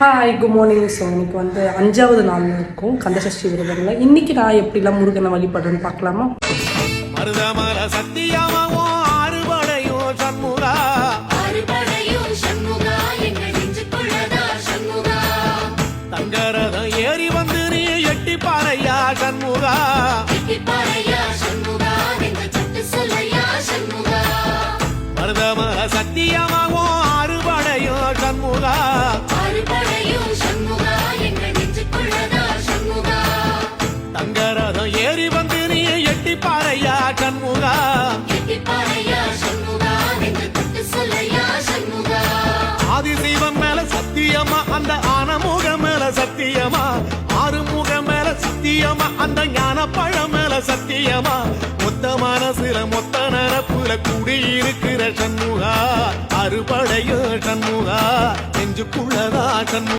Hi good morning. So இன்னைக்கு வந்து 5வது நாள் இருக்கும் கந்தசஷ்டி விரதங்கள். இன்னைக்கு நான் எப்படிலாம் முருகனை வழிபடுறேன்னு பார்க்கலாமா? ஏறி வந்து நீ எட்டி பாறையா சண்முகா, மருதமர சத்தியமாவும் அறுபடையும் சண்முகா, தங்கரதம் ஏறி வந்து நீ எட்டி பாறையா சண்முகா, ஆதிசைவம் மேல சத்தியமா, அந்த ஆனமுகம் மேல சத்தியமா, ஆறுமுகம் மேல சத்தியமா, அந்த ஞான பழம் மேல சத்தியமா, மொத்த மனசுல மொத்த நரப்புல குடியிருக்கிற சண்முகா, அறுபடையும் சண்முகா, நெஞ்சுக்குள்ளதா சண்முகா.